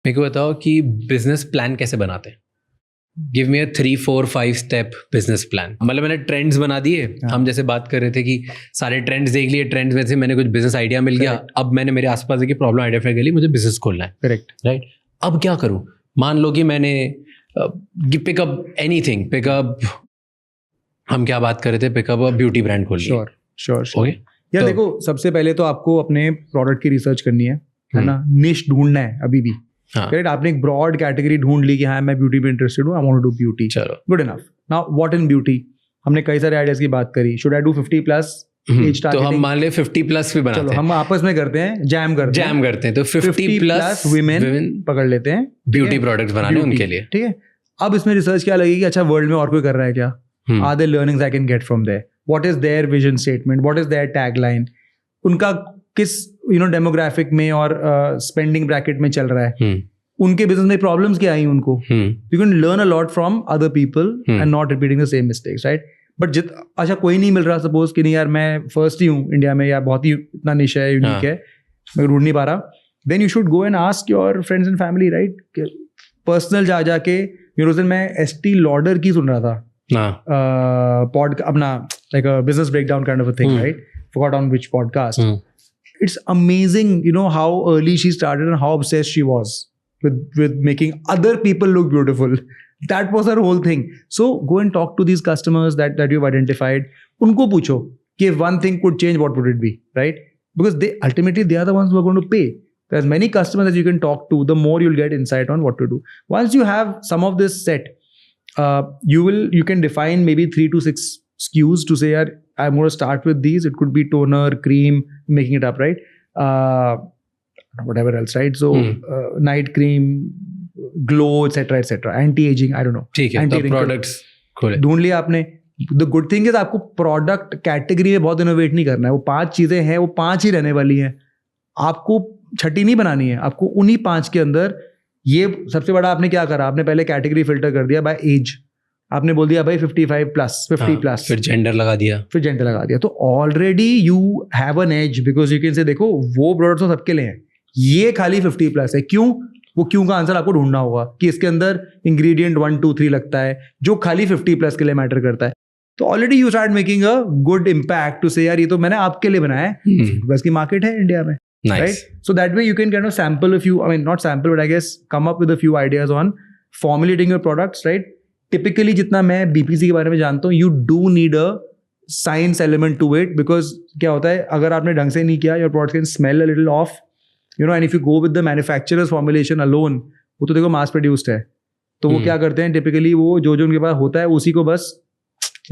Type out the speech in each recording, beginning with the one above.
मेरे को बताओ कि बिजनेस प्लान कैसे बनाते हैं. गिव मी अ 3, 4, 5 स्टेप बिजनेस प्लान. मतलब मैंने ट्रेंड्स बना दिए. हम जैसे बात कर रहे थे कि सारे ट्रेंड्स देख लिए, ट्रेंड्स में से मैंने कुछ बिजनेस आइडिया मिल गया. अब मैंने मेरे आसपास की प्रॉब्लम आइडेंटिफाई कर ली, मुझे बिजनेस खोलना है. करेक्ट. राइट. अब क्या करूं? मान लो कि मैंने पिकअप एनीथिंग, पिकअप, हम क्या बात कर रहे थे, पिकअप अ ब्यूटी ब्रांड खोल लिया. श्योर. ओके. यार देखो, सबसे पहले तो आपको अपने प्रोडक्ट की रिसर्च करनी है ना. निश ढूंढना है अभी भी. करेक्ट. आपने एक ब्रॉड कैटेगरी ढूंढ ली कि हाँ मैं ब्यूटी में इंटरेस्टेड हूँ, I want to do beauty. चलो, good enough. Now what in beauty? हमने कई सारे आइडियाज की बात करी. Should I do 50+ age targeting? तो हम मान ले 50+ भी बनाते हैं. चलो हम आपस में करते हैं, जैम करते हैं. तो 50+ women पकड़ लेते हैं, ब्यूटी प्रोडक्ट्स बनाने उनके लिए. ठीक है. अब इसमें रिसर्च क्या लगेगी? अच्छा, वर्ल्ड में और कोई कर रहा है क्या? Are there learnings I can get from there? What is their vision statement? What is their tagline? उनका किस डेमोग्राफिक में और स्पेंडिंग ब्रैकेट में चल रहा है? उनके बिजनेस में प्रॉब्लम्स क्या आई उनको? You can learn a lot from other people and not repeating the same mistakes, right? But अच्छा कोई नहीं मिल रहा, सपोज कि नहीं यार मैं फर्स्ट ही हूँ इंडिया में, या बहुत ही इतना निश है, यूनिक है, मैं ढूंढ नहीं पा रहा. Then you should go and ask your friends and family, right? Personal जाके उस दिन मैं एस्टी लॉडर की सुन रहा था, पॉड अपना, like a business breakdown kind of a thing, right? Forgot on which podcast. It's amazing, how early she started and how obsessed she was with making other people look beautiful. That was her whole thing. So go and talk to these customers that you've identified. उनको पूछो कि if one thing could change, what would it be, right? Because ultimately they are the ones who are going to pay. There's many customers that you can talk to. The more you'll get insight on what to do. Once you have some of this set, you can define maybe 3 to 6 SKUs to say, I'm going to start with these. It could be toner, cream, making it up, right? Whatever else, right? So night cream, glow, etc., etc. Anti-aging, I don't know. ठीक है, तो products खोले, ढूंढ लिया आपने. The good thing is आपको product category में बहुत innovate नहीं करना है. वो 5 चीजें हैं, वो 5 ही रहने वाली हैं. आपको छठी नहीं बनानी है. आपको उन्हीं 5 के अंदर, ये सबसे बड़ा आपने क्या करा? आपने पहले कैटेगरी फिल्टर कर दिया बाय एज. आपने बोल दिया भाई 55+, 50+. फिर जेंडर लगा दिया. तो already you have an edge, because you can say देखो वो प्रोडक्ट्स तो सबके लिए हैं, ये खाली 50+ है. क्यों? वो क्यों का आंसर आपको ढूंढना होगा कि इसके अंदर इंग्रेडिएंट 1, 2, 3 लगता है जो खाली 50+ के लिए मैटर करता है. तो already you start making a good impact to say यार ये तो मैंने आपके लिए बनाया है. 50+ की मार्केट है इंडिया में, right? So that way you can kind of sample a few, I mean not sample but I guess come up with a few ideas on formulating your products, right? Typically जितना मैं BPC के बारे में जानता हूँ, you do need a science element to it, because क्या होता है अगर आपने ढंग से नहीं किया, your product can smell a little off, and if you go with the manufacturers formulation alone, वो तो देखो मास प्रोड्यूस्ड है, तो वो क्या करते हैं टिपिकली, वो जो उनके पास होता है उसी को बस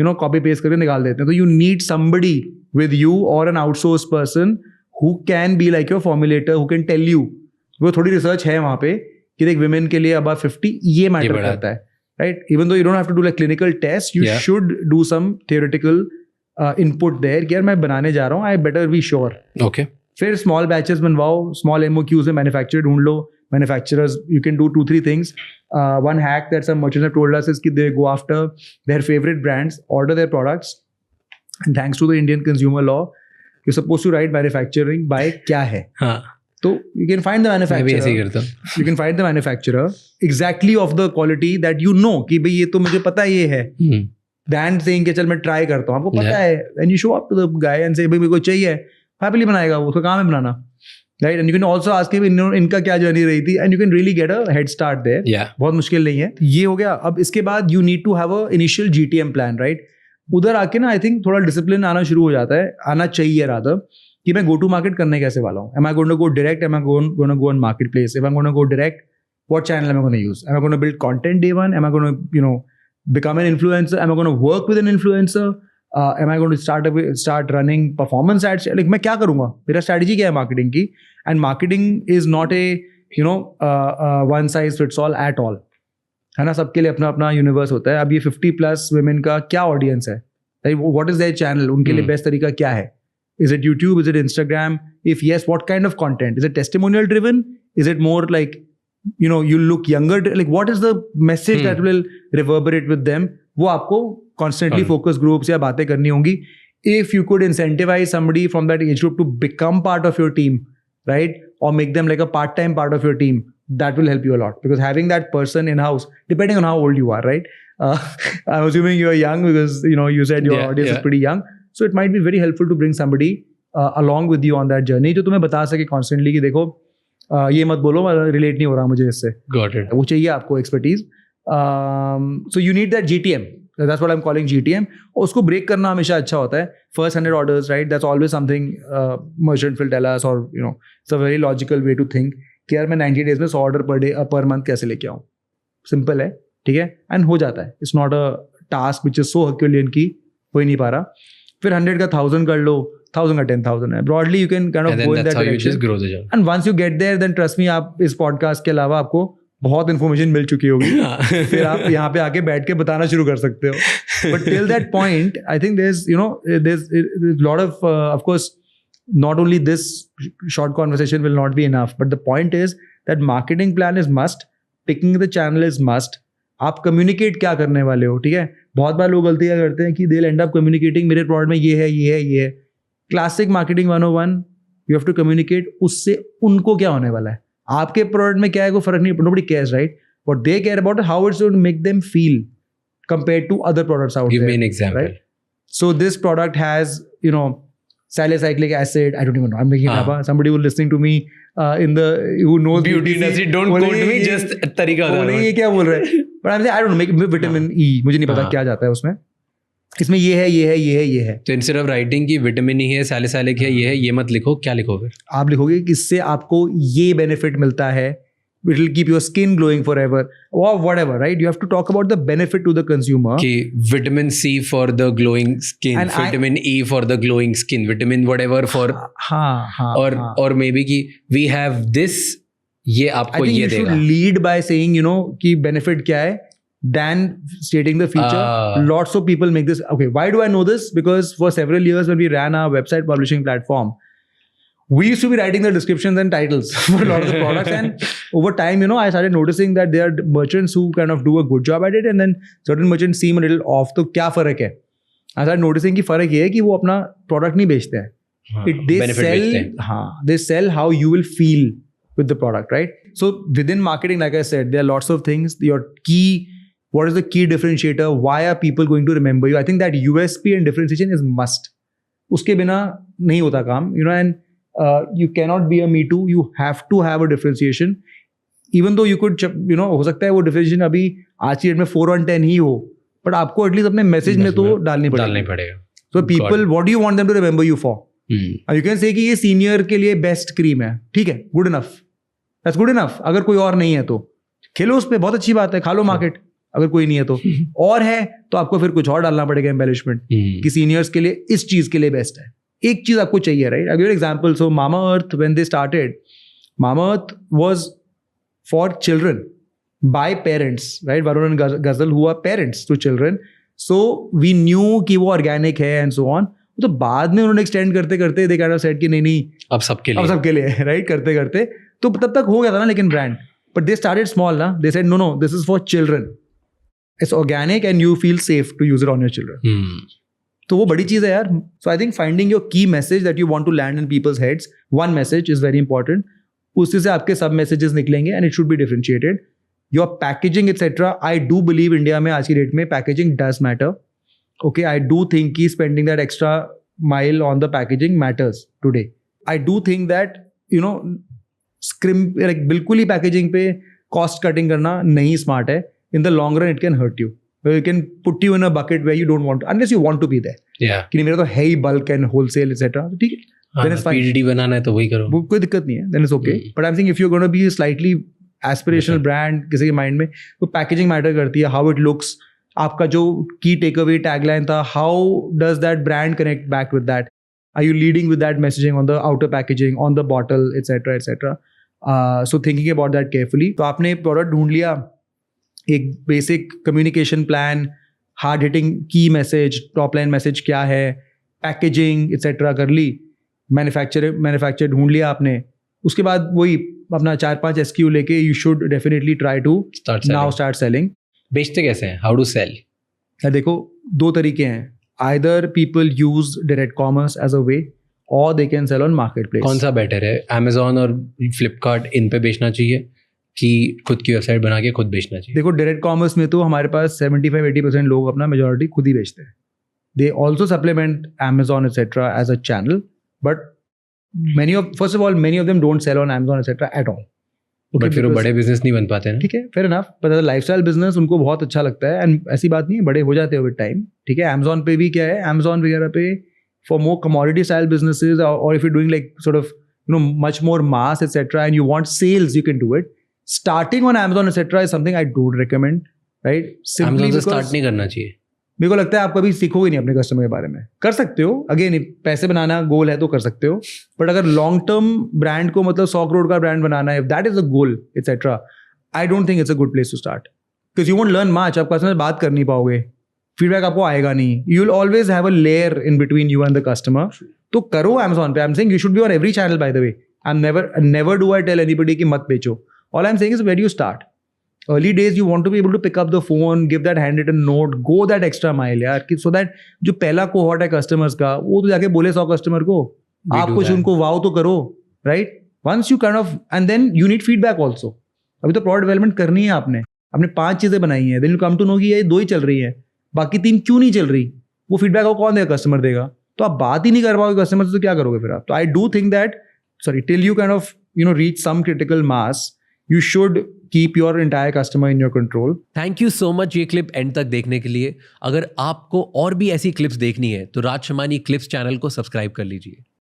कॉपी पेस्ट करके निकाल देते हैं. तो you need somebody with you और an outsource person who can be like your formulator, who can tell you. वो थोड़ी रिसर्च है वहाँ पे कि देख विमेन के लिए अबाउट 50 ये मैटर करता है, right? Even though you don't have to do like clinical tests, you should do some theoretical input there. कि यार मैं बनाने जा रहा हूँ, I better be sure. Okay. फिर small batches बनवाओ, small MOQs में manufacturer ढूंढ लो. Manufacturers, you can do 2-3 things. One hack that some merchants have told us is कि they go after their favorite brands, order their products, and thanks to the Indian consumer law, you're supposed to write manufacturing by क्या है. हाँ. So you can find the manufacturer. You can find the manufacturer exactly of the quality that you know कि भाई ये तो मुझे पता है ये है. Than saying कि चल मैं ट्राई करता हूँ, आपको पता है. And you show up to the guy and say भाई मेरे को चाहिए, हैप्पीली बनाएगा वो, उसका काम है बनाना, right? And you can also ask him इनका क्या जर्नी रही थी, and you can really get a head start there. बहुत मुश्किल नहीं है. ये हो गया. अब इसके बाद you need to have a initial GTM plan, right? उधर आके ना I think थोड़ा डिसिप्लिन आना शुरू हो जाता है, आना चाहिए rather, कि मैं गो टू मार्केट करने कैसे वाला हूँ. Am I going to go direct? Am I going to go on marketplace? If I'm going to go direct, what channel am I going to use? Am I going to build content day one? Am I going to become an influencer? Am I going to work with an influencer? Am I going to start running performance ads? Like मैं क्या करूँगा? मेरा strategy क्या है marketing की? And marketing is not a one size fits all at all. है ना, सबके लिए अपना अपना यूनिवर्स होता है. अब ये 50+ women का क्या ऑडियंस है? What is their channel? उनके लिए बेस्ट तरीका क्या है? Is it YouTube? Is it Instagram? If yes, what kind of content? Is it testimonial driven? Is it more like, you look younger? Like what is the message that will reverberate with them? वो आपको constantly focus groups या बातें करनी होंगी. If you could incentivize somebody from that age group to become part of your team, right? Or make them like a part-time part of your team, that will help you a lot, because having that person in house, depending on how old you are, right? I'm assuming you are young, because you said your audience is pretty young, so it might be very helpful to bring somebody along with you on that journey, जो तुम्हें बता सके constantly कि देखो ये मत बोलो, relate नहीं हो रहा मुझे इससे. Got it. वो चाहिए आपको expertise. So you need that GTM. That's what I'm calling GTM. और उसको ब्रेक करना हमेशा अच्छा होता है. First 100 orders, right? That's always something merchant will tell us, or it's a very logical way to think कि यार मैं 90 days में 100 order per month कैसे लेके आऊँ. Simple है, ठीक है, एंड हो जाता है. It's not a task which is so Herculean कि हो ही नहीं पा रहा. फिर 100 का 1000 कर लो, 1000 का 10,000 है. Broadly you can kind of go in that direction. You just grow the journey. And once you get there, then trust me, आप इस podcast के अलावा आपको बहुत इन्फॉर्मेशन मिल चुकी होगी. फिर आप यहाँ पे आके बैठ के बताना शुरू कर सकते हो. But till that point, I think there's a lot of course, not only this short conversation will not be enough, but the point is that marketing plan is must, picking the channel is must. आप communicate क्या करने वाले हो, ठीक है. बहुत बार लोग गलतियाँ करते हैं कि they'll end up communicating मेरे प्रोडक्ट में ये है. Classic marketing 101, you have to communicate उससे उनको क्या होने वाला है. आपके प्रोडक्ट में क्या है, कोई फर्क नहीं. Nobody cares, right? What they care about how it's going to make them feel compared to other products out Give there. me an example. Right? So this product has, salicylic acid. I don't even know. I'm making it up. Somebody who listening to me who knows beauty industry, don't quote me, just तरीका बता रहा हूँ. ये क्या बोल रहे हैं? But I'm saying I don't know. Make vitamin E. मुझे नहीं पता क्या जाता है उसमें. इसमें ये है. तो instead of writing कि विटामिन ई है, सैलिसाइलिक है, ये है, ये मत लिखो. क्या लिखो फिर? आप लिखोगे कि इससे आपको ये बेनिफिट मिलता है. It will keep your skin glowing forever, or whatever, right? You have to talk about the benefit to the consumer. कि vitamin C for the glowing skin, And vitamin E for the glowing skin, vitamin whatever for or maybe कि we have this, ये आपको ये देगा. I think you should lead by saying कि benefit क्या है, than stating the feature. Lots of people make this. Okay, why do I know this? Because for several years when we ran our website publishing platform, we used to be writing the descriptions and titles for a lot of the products, and over time, I started noticing that there are merchants who kind of do a good job at it, and then certain merchants seem a little off. तो क्या फर्क है? I started noticing कि फर्क ये है कि वो अपना product नहीं बेचते हैं. They sell how you will feel with the product, right? So within marketing, like I said, there are lots of things. What is the key differentiator? Why are people going to remember you? I think that USP and differentiation is must. उसके बिना नहीं होता काम, and you cannot be a me too. You have to have a differentiation. Even though you could, हो सकता है वो differentiation अभी आज की डेट में 4 on 10 ही हो, but आपको एटलीस्ट अपने मैसेज में तो डालनी पड़ेगा. So people, what do you want them to remember you for? You can say कि ये सीनियर के लिए बेस्ट क्रीम है, ठीक है, good enough. That's good enough. अगर कोई और नहीं है तो खेलो उस पर, बहुत अच्छी बात है, खा लो मार्केट. अगर कोई नहीं है तो और है तो आपको फिर कुछ और डालना पड़ेगा एम्बेलिशमेंट कि सीनियर्स के लिए इस चीज के लिए बेस्ट है. एक चीज आपको चाहिए, right? I give example. So Mamaearth, when they started, Mamaearth was for children by parents, right? Varun and Ghazal, who are parents to children. So we knew कि वो ऑर्गेनिक है and so on. तो बाद में उन्होंने extend करते करते they kind of said कि नहीं अब सबके लिए राइट, करते करते तो तब तक हो गया था ना. लेकिन brand, but they started small ना. They said no, this is for children. It's organic and you feel safe to use it on your children. तो वो बड़ी चीज़ है यार. So I think finding your key message that you want to land in people's heads, one message is very important. उसी से आपके सब messages निकलेंगे and it should be differentiated. Your packaging etc. I do believe India में आज की date में packaging does matter. Okay, I do think कि spending that extra mile on the packaging matters today. I do think that like बिल्कुल ही packaging पे cost cutting करना नहीं smart है. In the long run, it can hurt you. It can put you in a bucket where you don't want to, unless you want to be there. Yeah. कि मेरा तो है ही bulk and wholesale etc. तो ठीक है. Then it's fine. PDD बनाना है तो वही करो. वो कोई दिक्कत नहीं है. Then it's okay. But I'm saying if you're going to be a slightly aspirational brand किसी के mind में, तो packaging matter करती है. How it looks. आपका जो key takeaway tagline था, how does that brand connect back with that? Are you leading with that messaging on the outer packaging, on the bottle, etc. etc. So thinking about that carefully. तो आपने product ढूंढ लिया, एक basic communication plan, hard hitting की message, top line message क्या है, packaging etcetera कर ली, manufacture ढूंढ लिया आपने. उसके बाद वही अपना 4-5 SKU लेके you should definitely try to now start selling. बेचते कैसे हैं? How to sell? देखो, 2 तरीके हैं. Either people use direct commerce as a way और they can sell on market place. कौन सा बेटर है? Amazon और फ्लिपकार्ट इन पे बेचना चाहिए कि खुद की वेबसाइट बना के खुद बेचना चाहिए? देखो डायरेक्ट कॉमर्स में तो हमारे पास 75-80% लोग अपना मेजोरिटी खुद ही बेचते हैं. They also supplement Amazon etc. As a channel, but first of all many of them don't sell on Amazon etc. at all. But फिर वो बड़े बिजनेस नहीं बन पाते ना. ठीक है, फेयर इनफ. पर लाइफस्टाइल बिजनेस उनको बहुत अच्छा लगता है एंड ऐसी बात नहीं है, बड़े हो जाते हैं विद टाइम. ठीक है, Amazon पे भी क्या है, Amazon वगैरह पे for more commodity style businesses और if you doing like sort of much more mass etc. and you want sales, you can do it. Starting on Amazon etc. is something I don't recommend, right? Amazon से start नहीं करना चाहिए. मेरे को लगता है आप कभी सीखोगे नहीं अपने कस्टमर के बारे में. कर सकते हो, अगेन पैसे बनाना गोल है तो कर सकते हो, बट अगर लॉन्ग टर्म ब्रांड को मतलब 100 करोड़ का ब्रांड बनाना है, if that is a goal etcetera, I don't think it's a good place to start, because you won't learn much. आप कस्टमर से बात कर नहीं पाओगे, फीडबैक आपको आएगा नहीं, you will always have a layer in between you and the customer. तो करो Amazon पे. I am saying you should be on every channel by the way. I am never do I tell anybody कि मत बेचो. All I am saying is where you start. Early days you want to be able to pick up the phone, give that handwritten note, go that extra mile यार, कि so that जो पहला cohort है customers का, वो तो जाके बोले 100 customer को, आप कुछ उनको वाव तो करो, right? Once you kind of, and then you need feedback also. अभी तो product development करनी है आपने 5 चीजें बनाई हैं, then you come to know कि ये 2 ही चल रही है, बाकी 3 क्यों नहीं चल रही, वो feedback को कौन देगा, customer देगा. तो आप बात ही नहीं कर पाओगे customer से, तो क्या करोगे फिर आप. तो I do think that, till you kind of reach some critical mass, you should keep your entire customer in your control. Thank you so much ये क्लिप एंड तक देखने के लिए. अगर आपको और भी ऐसी क्लिप्स देखनी है तो राज शमानी क्लिप्स चैनल को सब्सक्राइब कर लीजिए.